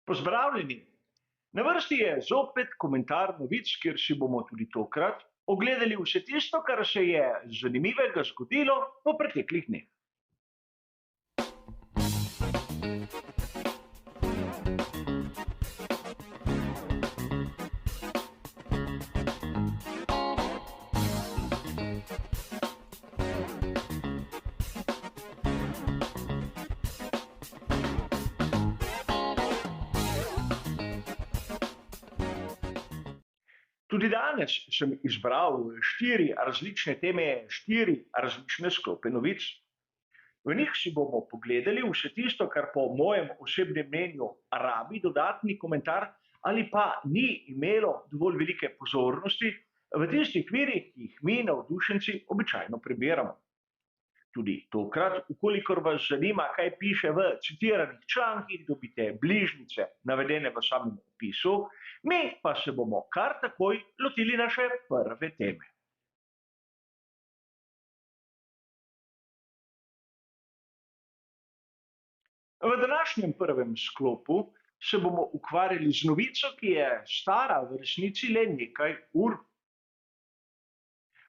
Pozdravljeni! Na vrsti je zopet komentar novic, kjer si bomo tudi tokrat ogledali vse tisto, kar se je zanimivega zgodilo v preteklih dneh. Tudi danes sem izbral 4 različne teme, 4 različne sklope novic. V njih si bomo pogledali vse tisto, kar po mojem osebnem mnenju rabi dodatni komentar ali pa ni imelo dovolj velike pozornosti v tistih virih, ki jih mi navdušenci običajno preberamo. Tudi tokrat, ukolikor vas zanima, kaj piše v citiranih člankih, dobite bližnjice navedene v samem opisu, mi pa se bomo kar takoj lotili naše prve teme. V današnjem prvem sklopu se bomo ukvarjali z novico, ki je stara v resnici le nekaj ur.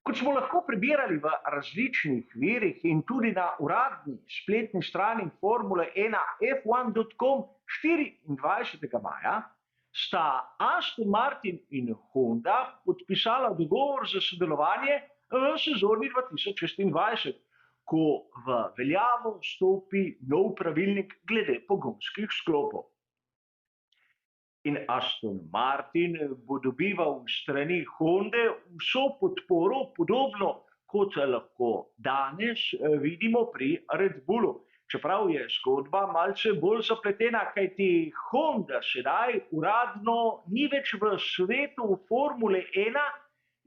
Kot smo lahko prebirali v različnih virih in tudi na uradni spletni strani Formule 1 F1.com 24. maja, sta Aston Martin in Honda podpisala dogovor za sodelovanje v sezoni 2026, ko v veljavo stopi nov pravilnik glede pogonskih sklopov. In Aston Martin bo dobival s strani Honde vso podporo, podobno kot lahko danes vidimo pri Red Bullu. Čeprav je zgodba malce bolj zapletena, kajti Honda sedaj uradno ni več v svetu Formule 1,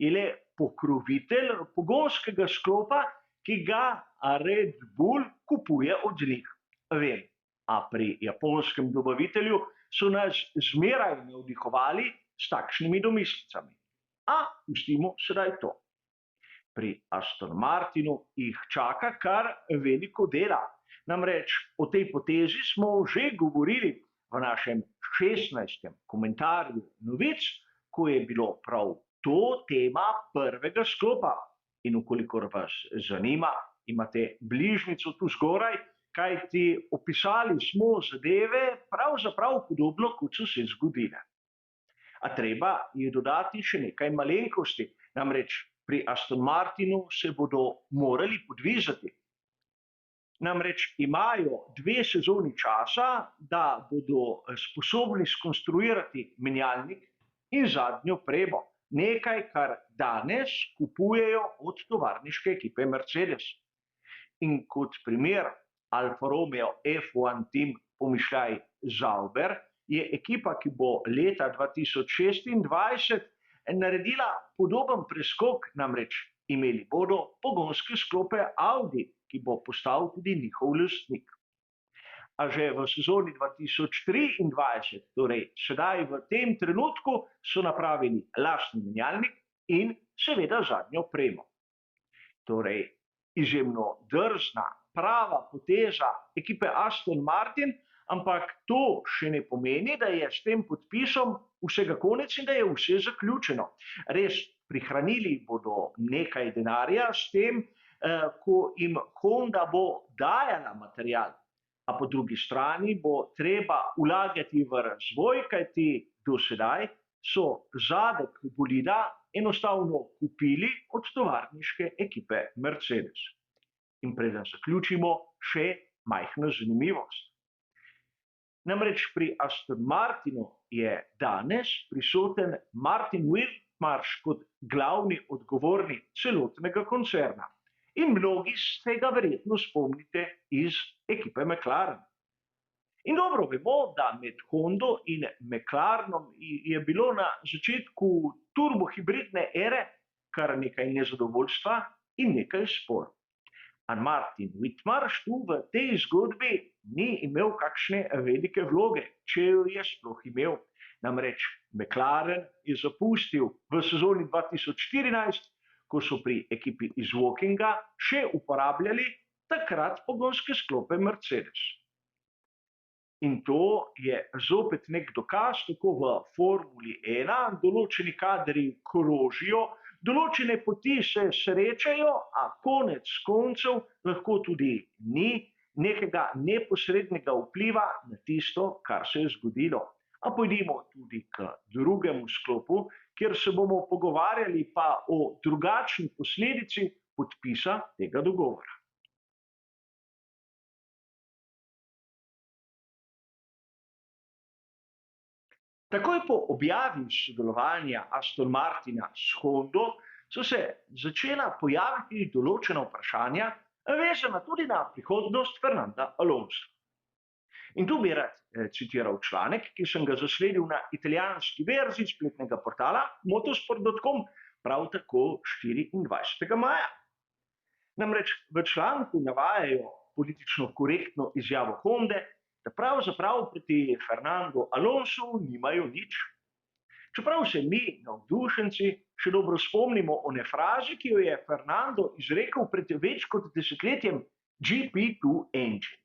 je le pokrovitelj pogonskega sklopa, ki ga Red Bull kupuje od njih. Vem, a pri japonskem dobavitelju so nas zmeraj navdihovali s takšnimi domislicami. A pustimo sedaj to. Pri Aston Martinu jih čaka kar veliko dela. Namreč o tej potezi smo že govorili v našem 16. komentarju novic, ko je bilo prav to tema prvega sklopa. In ukolikor vas zanima, imate bližnjico tu zgoraj, kajti opisali smo zadeve pravzaprav podobno, kot so se zgodile. A treba je dodati še nekaj malenkosti, namreč pri Aston Martinu se bodo morali podvizati. Namreč imajo 2 sezoni časa, da bodo sposobni skonstruirati menjalnik in zadnjo opremo, nekaj, kar danes kupujejo od tovarniške ekipe Mercedes. In kot primer Alfa Romeo F1 Team, pomišljaj Sauber, je ekipa, ki bo leta 2026 naredila podoben preskok, namreč imeli bodo pogonske sklope Audi, ki bo postal tudi njihov lastnik. A že v sezoni 2023, torej sedaj v tem trenutku, so napravili lastni menjalnik in seveda zadnjo opremo. Torej, izjemno drzna, prava poteza ekipe Aston Martin, ampak to še ne pomeni, da je s tem podpisom vsega konec in da je vse zaključeno. Res, prihranili bodo nekaj denarja s tem, ko jim Honda bo dajala material, a po drugi strani bo treba vlagati v razvoj, kajti do sedaj so zadek bolida enostavno kupili od tovarniške ekipe Mercedes. In preden zaključimo, še majhna zanimivost. Namreč pri Aston Martinu je danes prisoten Martin Whitmarsh kot glavni odgovorni celotnega koncerna. In mnogi se ga verjetno spomnite iz ekipe McLaren. In dobro vemo, da med Hondo in McLarenom je bilo na začetku turbohibridne ere kar nekaj nezadovoljstva in nekaj sporov. A Martin Whitmarsh tu v tej zgodbi ni imel kakšne velike vloge, če jo je sploh imel. Namreč McLaren je zapustil v sezoni 2014, ko so pri ekipi iz Wokinga še uporabljali takrat pogonske sklope Mercedes. In to je zopet nek dokaz, tako v Formuli 1, določeni kadri krožijo, določene poti se srečajo, a konec koncev lahko tudi ni nekega neposrednega vpliva na tisto, kar se je zgodilo. A pojdimo tudi k drugemu sklopu, kjer se bomo pogovarjali pa o drugačni posledici podpisa tega dogovora. Takoj po objavi sodelovanja Aston Martina s Hondo so se začela pojaviti določena vprašanja, vezana tudi na prihodnost Fernanda Alonsa. In tu bi rad citiral članek, ki sem ga zasledil na italijanski verziji spletnega portala motorsport.com, prav tako 24. maja. Namreč v članku navajajo politično korektno izjavo Honde, da pravzaprav proti Fernandu Alonsu nimajo nič. Čeprav se mi, navdušenci, še dobro spomnimo one fraze, ki jo je Fernando izrekel pred več kot desetletjem GP2 engine.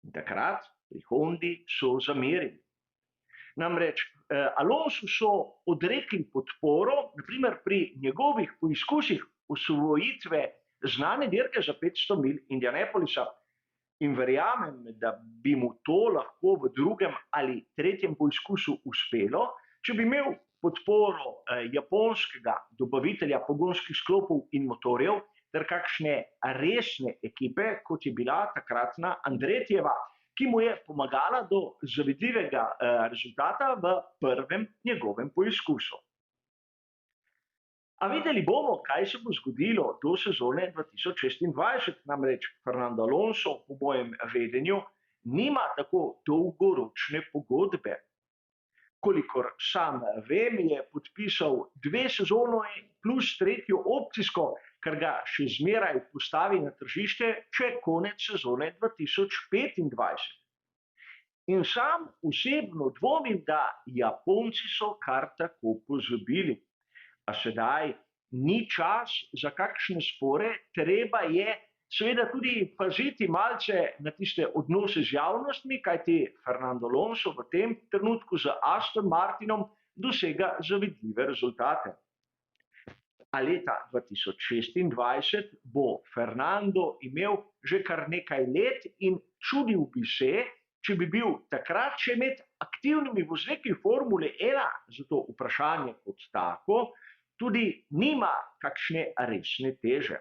In takrat pri Hondi so zamerili. Namreč Alonsu so odrekli podporo, naprimer pri njegovih poizkusih osvojitve znane dirke za 500 milj Indianapolisa, in verjamem, da bi mu to lahko v drugem ali tretjem poizkusu uspelo, če bi imel podporo japonskega dobavitelja pogonskih sklopov in motorjev ter kakšne resne ekipe, kot je bila takratna Andretjeva, ki mu je pomagala do zavidljivega rezultata v prvem njegovem poizkusu. A videli bomo, kaj se bo zgodilo do sezone 2026, namreč Fernando Alonso, po mojem vedenju, nima tako dolgoročne pogodbe. Kolikor sam vem, je podpisal 2 sezoni plus 3. opcijsko, kar ga še zmeraj postavi na tržišče, če konec sezone 2025. In sam osebno dvomim, da Japonci so kar tako pozabili. A sedaj ni čas za kakšne spore, treba je seveda tudi paziti malce na tiste odnose z javnostmi, kajti Fernando Alonso v tem trenutku z Aston Martinom dosega zavidljive rezultate. A leta 2026 bo Fernando imel že kar nekaj let in čudil bi se, če bi bil takrat še med aktivnimi vozniki Formule 1, zato vprašanje kot tako tudi nima kakšne resne teže.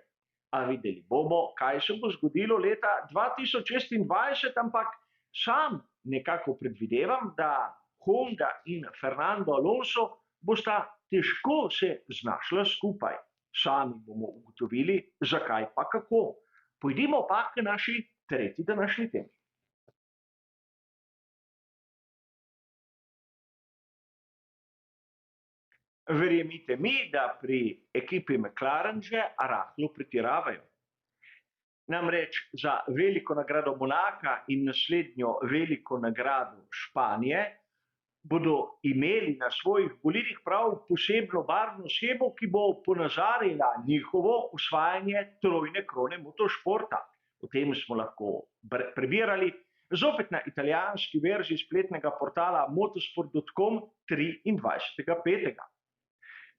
A videli bomo, kaj se bo zgodilo leta 2026, ampak sam nekako predvidevam, da Honda in Fernando Alonso bosta težko se znašla skupaj. Sami bomo ugotovili, zakaj pa kako. Pojdimo pa k naši tretji današnji temi. Verjemite mi, da pri ekipi McLaren že rahlo pretiravajo. Namreč za veliko nagrado Monaka in naslednjo veliko nagrado Španije bodo imeli na svojih bolidih prav posebno barvno shemo, ki bo ponazarila njihovo osvajanje trojne krone motošporta. O tem smo lahko prebirali zopet na italijanski verziji spletnega portala motorsport.com 23.5.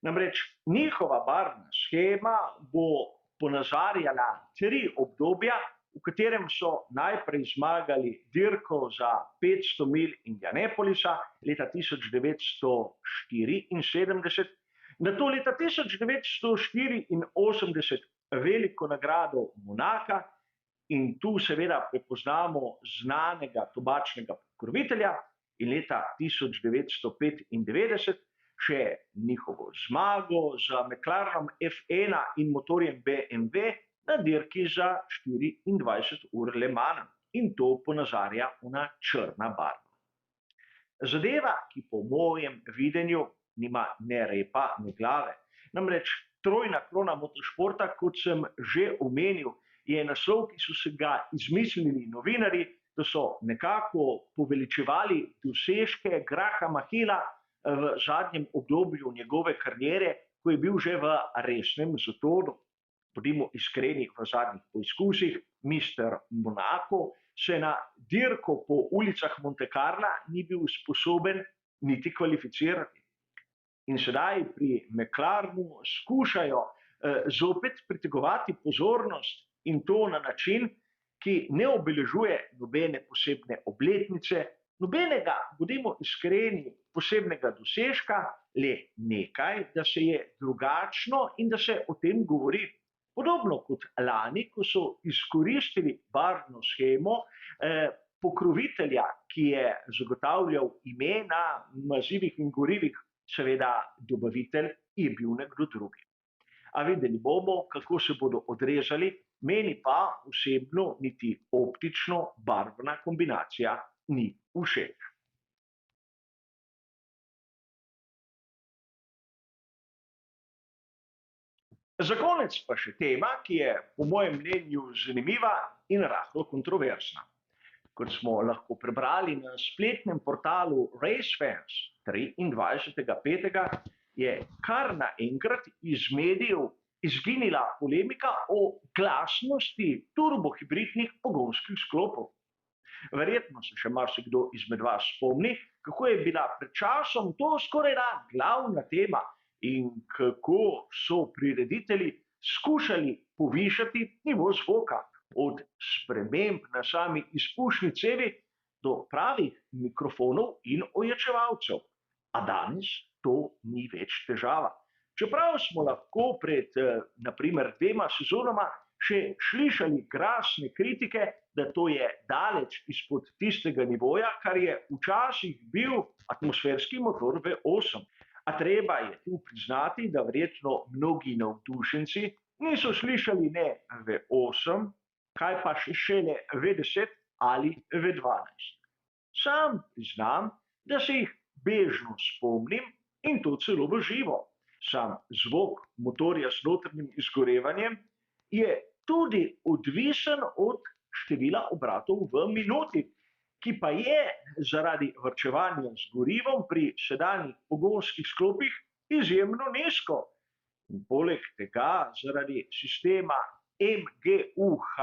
Namreč njihova barvna shema bo ponazarjala 3 obdobja, v katerem so najprej zmagali dirko za 500 milj Indianapolisa leta 1974, nato leta 1984 veliko nagrado Monaka in tu seveda prepoznamo znanega tobačnega pokrovitelja in leta 1995 še njihovo zmago z McLarenom F1 in motorjem BMW na dirki za 24 ur Le Mans in to ponazarja ona črna barva. Zadeva, ki po mojem videnju nima ne repa, ne glave. Namreč trojna krona motošporta, kot sem že omenil, je naslov, ki so se ga izmislili novinarji, da so nekako poveličevali dosežke Grahama Hilla v zadnjem obdobju njegove kariere, ko je bil že v resnem zatonu. Bodimo iskreni, v zadnjih poizkusih Mr. Monaco se na dirko po ulicah Monte Carla ni bil sposoben niti kvalificirati. In sedaj pri McLarenu skušajo zopet pritegovati pozornost in to na način, ki ne obeležuje nobene posebne obletnice, nobenega, bodimo iskreni, posebnega dosežka, le nekaj, da se je drugačno in da se o tem govori. Podobno kot lani, ko so izkoristili barvno shemo pokrovitelja, ki je zagotavljal ime na mazivih in gorivih, seveda dobavitelj je bil nekdo drugi. A videli bomo, kako se bodo odrezali, meni pa osebno niti optično barvna kombinacija ni všeč. Za konec pa še tema, ki je po mojem mnenju zanimiva in rahlo kontroverzna. Kot smo lahko prebrali na spletnem portalu RaceFans 23.5. je kar naenkrat iz medijev izginila polemika o glasnosti turbohibridnih pogonskih sklopov. Verjetno se še marsikdo izmed vas spomni, kako je bila pred časom to skorajda glavna tema in kako so prireditelji skušali povišati nivo zvoka, od sprememb na sami izpušni cevi do pravih mikrofonov in ojačevalcev. A danes to ni več težava. Čeprav smo lahko pred, na primer, 2 sezonama še slišali glasne kritike, da to je daleč izpod tistega nivoja, kar je včasih bil atmosferski motor V8. A treba je tu priznati, da verjetno mnogi navdušenci niso slišali ne V8, kaj pa šele V10 ali V12. Sam priznam, da se jih bežno spomnim in to celo v živo. Sam zvok motorja z notranjim izgorevanjem je tudi odvisen od števila obratov v minuti, ki pa je zaradi varčevanja z gorivom pri sedanjih pogonskih sklopih izjemno nizko. In poleg tega zaradi sistema MGUH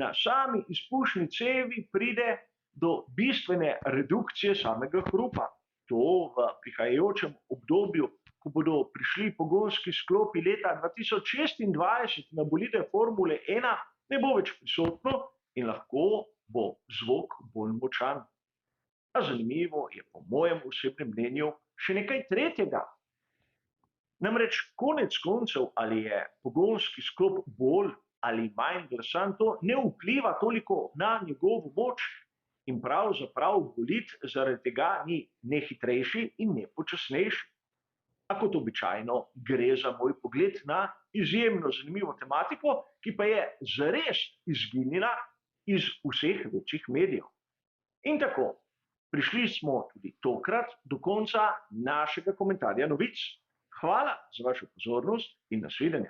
na sami izpušni cevi pride do bistvene redukcije samega hrupa. To v prihajajočem obdobju, ko bodo prišli pogonski sklopi leta 2026 na bolide Formule 1, ne bo več prisotno in lahko bo zvok bolj močan. A zanimivo je po mojem osebnem mnenju še nekaj tretjega. Namreč konec koncev, ali je pogonski sklop bolj ali manj glasen, to ne vpliva toliko na njegovo moč in pravzaprav bolid zaradi tega ni ne hitrejši in ne počasnejši. A kot običajno gre za moj pogled na izjemno zanimivo tematiko, ki pa je zares izginila iz vseh večjih medijev. In tako, prišli smo tudi tokrat do konca našega komentarja novic. Hvala za vašo pozornost in nasvidenje.